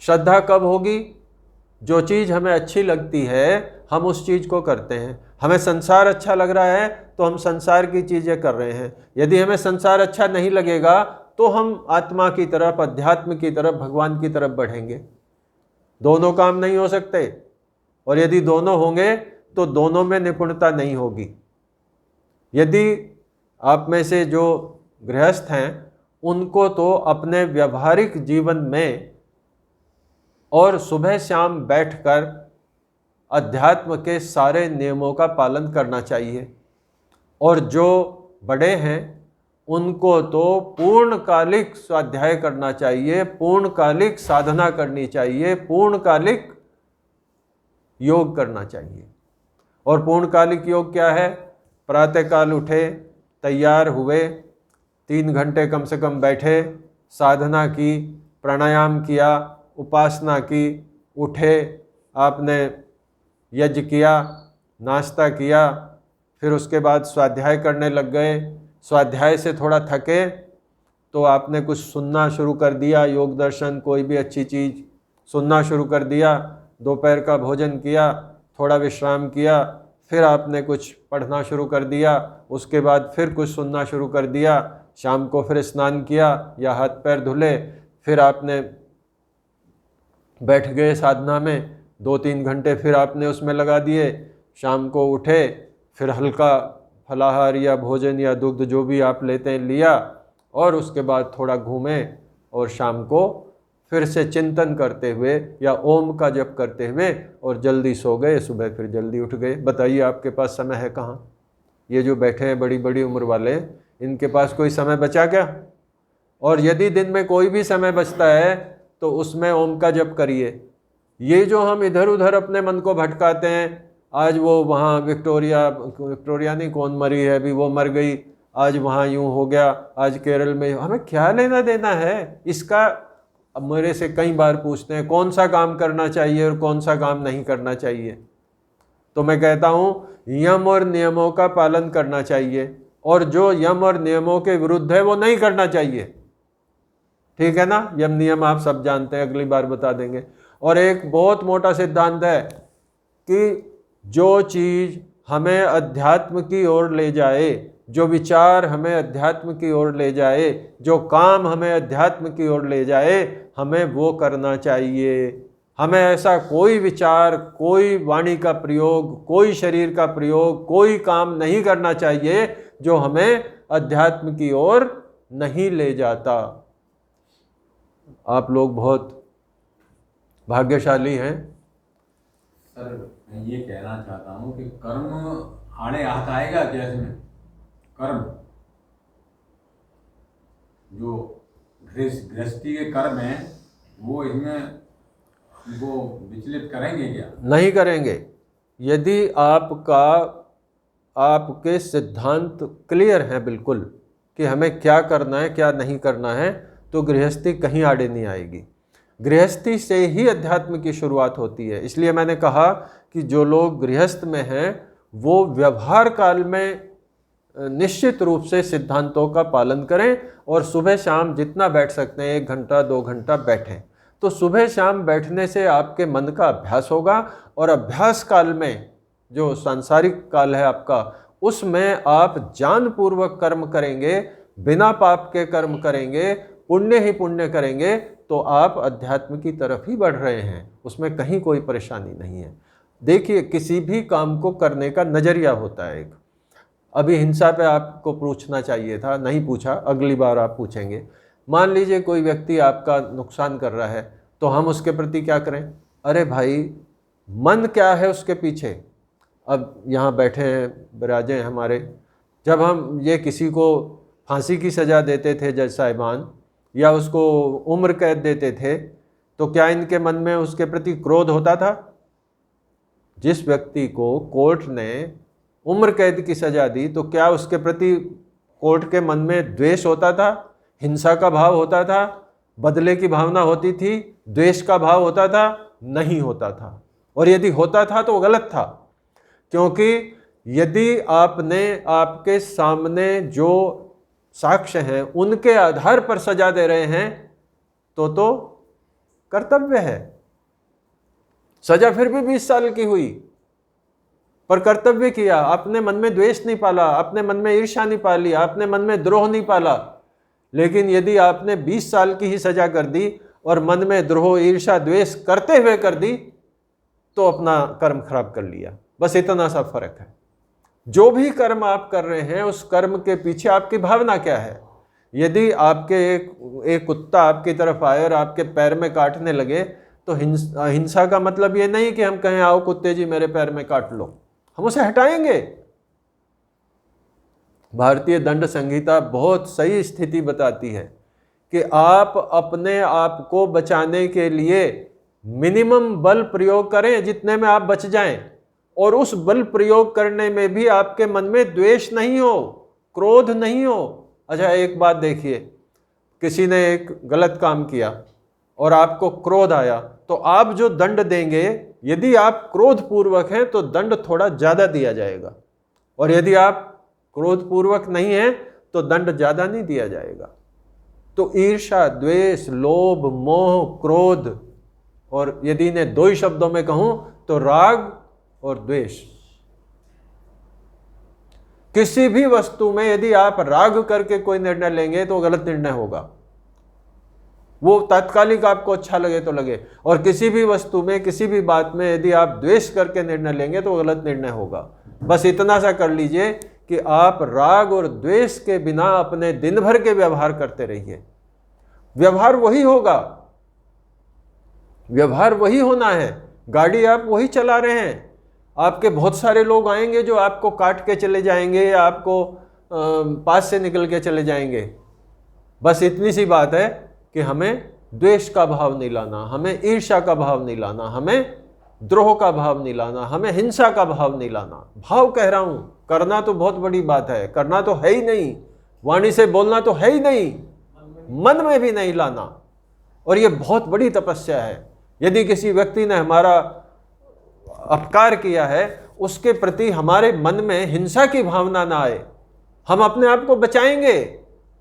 श्रद्धा कब होगी? जो चीज़ हमें अच्छी लगती है हम उस चीज़ को करते हैं। हमें संसार अच्छा लग रहा है तो हम संसार की चीज़ें कर रहे हैं। यदि हमें संसार अच्छा नहीं लगेगा तो हम आत्मा की तरफ, अध्यात्म की तरफ, भगवान की तरफ बढ़ेंगे। दोनों काम नहीं हो सकते, और यदि दोनों होंगे तो दोनों में निपुणता नहीं होगी। यदि आप में से जो गृहस्थ हैं उनको तो अपने व्यावहारिक जीवन में और सुबह शाम बैठकर अध्यात्म के सारे नियमों का पालन करना चाहिए, और जो बड़े हैं उनको तो पूर्णकालिक स्वाध्याय करना चाहिए, पूर्णकालिक साधना करनी चाहिए, पूर्णकालिक योग करना चाहिए। और पूर्णकालिक योग क्या है? प्रातःकाल उठे, तैयार हुए, 3 घंटे कम से कम बैठे, साधना की, प्राणायाम किया, उपासना की, उठे, आपने यज्ञ किया, नाश्ता किया, फिर उसके बाद स्वाध्याय करने लग गए। स्वाध्याय से थोड़ा थके तो आपने कुछ सुनना शुरू कर दिया, योग दर्शन, कोई भी अच्छी चीज़ सुनना शुरू कर दिया। दोपहर का भोजन किया, थोड़ा विश्राम किया, फिर आपने कुछ पढ़ना शुरू कर दिया, उसके बाद फिर कुछ सुनना शुरू कर दिया। शाम को फिर स्नान किया या हाथ पैर धुले, फिर आपने बैठ गए साधना में, 2-3 घंटे फिर आपने उसमें लगा दिए। शाम को उठे, फिर हल्का फलाहार या भोजन या दुग्ध जो भी आप लेते हैं लिया, और उसके बाद थोड़ा घूमे, और शाम को फिर से चिंतन करते हुए या ओम का जप करते हुए और जल्दी सो गए, सुबह फिर जल्दी उठ गए। बताइए आपके पास समय है कहाँ? ये जो बैठे हैं बड़ी बड़ी उम्र वाले, इनके पास कोई समय बचा क्या? और यदि दिन में कोई भी समय बचता है तो उसमें ओम का जप करिए। ये जो हम इधर उधर अपने मन को भटकाते हैं, आज वो वहाँ विक्टोरिया नहीं, कौन मरी है अभी, वो मर गई, आज वहाँ यूँ हो गया, आज केरल में, हमें क्या लेना देना है इसका? अब मेरे से कई बार पूछते हैं कौन सा काम करना चाहिए और कौन सा काम नहीं करना चाहिए, तो मैं कहता हूँ यम और नियमों का पालन करना चाहिए, और जो यम और नियमों के विरुद्ध है वो नहीं करना चाहिए। ठीक है ना? यम नियम आप सब जानते हैं, अगली बार बता देंगे। और एक बहुत मोटा सिद्धांत है कि जो चीज़ हमें अध्यात्म की ओर ले जाए, जो विचार हमें अध्यात्म की ओर ले जाए, जो काम हमें अध्यात्म की ओर ले जाए, हमें वो करना चाहिए। हमें ऐसा कोई विचार, कोई वाणी का प्रयोग, कोई शरीर का प्रयोग, कोई काम नहीं करना चाहिए जो हमें अध्यात्म की ओर नहीं ले जाता। आप लोग बहुत भाग्यशाली हैं। सर मैं ये कहना चाहता हूँ कि कर्म आड़े हाथ आएगा क्या इसमें? कर्म जो गृहस्थी के कर्म हैं वो इसमें वो विचलित करेंगे क्या? नहीं करेंगे। यदि आपके सिद्धांत क्लियर हैं बिल्कुल कि हमें क्या करना है क्या नहीं करना है, तो गृहस्थी कहीं आड़े नहीं आएगी। गृहस्थी से ही अध्यात्म की शुरुआत होती है। इसलिए मैंने कहा कि जो लोग गृहस्थ में हैं वो व्यवहार काल में निश्चित रूप से सिद्धांतों का पालन करें और सुबह शाम जितना बैठ सकते हैं, 1 घंटा 2 घंटा बैठें। तो सुबह शाम बैठने से आपके मन का अभ्यास होगा और अभ्यास काल में जो सांसारिक काल है आपका, उसमें आप जानपूर्वक कर्म करेंगे, बिना पाप के कर्म करेंगे, पुण्य ही पुण्य करेंगे, तो आप अध्यात्म की तरफ ही बढ़ रहे हैं। उसमें कहीं कोई परेशानी नहीं है। देखिए, किसी भी काम को करने का नज़रिया होता है एक। अभी हिंसा पे आपको पूछना चाहिए था, नहीं पूछा, अगली बार आप पूछेंगे। मान लीजिए कोई व्यक्ति आपका नुकसान कर रहा है, तो हम उसके प्रति क्या करें? अरे भाई, मन क्या है उसके पीछे? अब यहाँ बैठे हैं, विराजे हैं हमारे, जब हम ये किसी को फांसी की सज़ा देते थे जज साहिबान, या उसको उम्र कैद देते थे, तो क्या इनके मन में उसके प्रति क्रोध होता था? जिस व्यक्ति को कोर्ट ने उम्र कैद की सज़ा दी, तो क्या उसके प्रति कोर्ट के मन में द्वेष होता था, हिंसा का भाव होता था, बदले की भावना होती थी, द्वेष का भाव होता था? नहीं होता था। और यदि होता था तो गलत था, क्योंकि यदि आपने आपके सामने जो साक्ष्य हैं उनके आधार पर सजा दे रहे हैं तो कर्तव्य है। सजा फिर भी 20 साल की हुई, पर कर्तव्य किया। आपने मन में द्वेष नहीं पाला, आपने मन में ईर्ष्या नहीं पाली, आपने मन में द्रोह नहीं पाला। लेकिन यदि आपने 20 साल की ही सजा कर दी और मन में द्रोह, ईर्ष्या, द्वेष करते हुए कर दी, तो अपना कर्म खराब कर लिया। बस इतना सा फर्क है। जो भी कर्म आप कर रहे हैं, उस कर्म के पीछे आपकी भावना क्या है। यदि आपके एक कुत्ता आपकी तरफ आए और आपके पैर में काटने लगे, तो हिंसा का मतलब ये नहीं कि हम कहें आओ कुत्ते जी मेरे पैर में काट लो, हम उसे हटाएंगे। भारतीय दंड संहिता बहुत सही स्थिति बताती है कि आप अपने आप को बचाने के लिए मिनिमम बल प्रयोग करें जितने में आप बच जाएं, और उस बल प्रयोग करने में भी आपके मन में द्वेष नहीं हो, क्रोध नहीं हो। अच्छा, एक बात देखिए, किसी ने एक गलत काम किया और आपको क्रोध आया, तो आप जो दंड देंगे, यदि आप क्रोधपूर्वक हैं तो दंड थोड़ा ज़्यादा दिया जाएगा, और यदि आप क्रोधपूर्वक नहीं हैं तो दंड ज़्यादा नहीं दिया जाएगा। तो ईर्ष्या, द्वेष, लोभ, मोह, क्रोध, और यदि इन्हें 2 ही शब्दों में कहूं तो राग और द्वेष। किसी भी वस्तु में यदि आप राग करके कोई निर्णय लेंगे तो गलत निर्णय होगा। वो तात्कालिक आपको अच्छा लगे तो लगे, और किसी भी वस्तु में, किसी भी बात में यदि आप द्वेष करके निर्णय लेंगे तो गलत निर्णय होगा। बस इतना सा कर लीजिए कि आप राग और द्वेष के बिना अपने दिन भर के व्यवहार करते रहिए। व्यवहार वही होगा, व्यवहार वही होना है। गाड़ी आप वही चला रहे हैं। आपके बहुत सारे लोग आएंगे जो आपको काट के चले जाएंगे या आपको पास से निकल के चले जाएंगे। बस इतनी सी बात है कि हमें द्वेष का भाव नहीं लाना, हमें ईर्ष्या का भाव नहीं लाना, हमें द्रोह का भाव नहीं लाना, हमें हिंसा का भाव नहीं लाना। भाव कह रहा हूं, करना तो बहुत बड़ी बात है, करना तो है ही नहीं, वाणी से बोलना तो है ही नहीं, मन में भी नहीं लाना। और ये बहुत बड़ी तपस्या है। यदि किसी व्यक्ति ने हमारा अपकार किया है, उसके प्रति हमारे मन में हिंसा की भावना ना आए, हम अपने आप को बचाएंगे।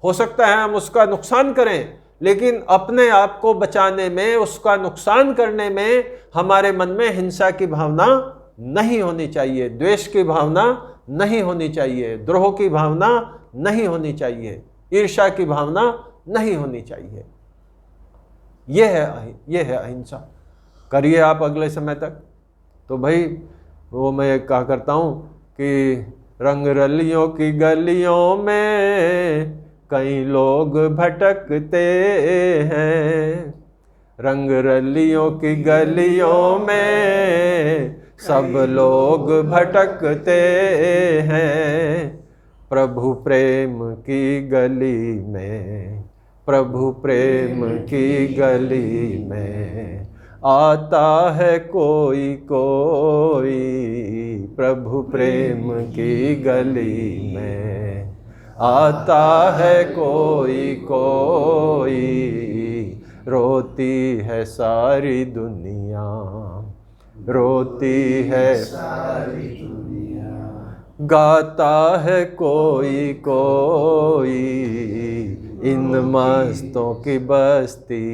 हो सकता है हम उसका नुकसान करें, लेकिन अपने आप को बचाने में, उसका नुकसान करने में हमारे मन में हिंसा की भावना नहीं होनी चाहिए, द्वेष की भावना नहीं होनी चाहिए, द्रोह की भावना नहीं होनी चाहिए, ईर्ष्या की भावना नहीं होनी चाहिए। ये है अहिंसा। करिए आप अगले समय तक। तो भाई वो मैं क्या करता हूँ कि रंग रलियों की गलियों में कई लोग भटकते हैं, रंग रलियों की गलियों में सब लोग भटकते हैं, प्रभु प्रेम की गली में, प्रभु प्रेम की गली में आता है कोई कोई, प्रभु प्रेम की गली में आता है कोई कोई, रोती है सारी दुनिया, रोती है सारी दुनिया, गाता है कोई कोई, इन मस्तों की बस्ती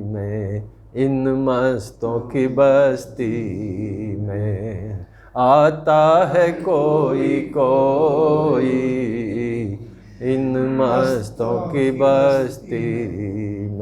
में, इन मस्तों की बस्ती में आता है कोई कोई, इन मस्तों की बस्ती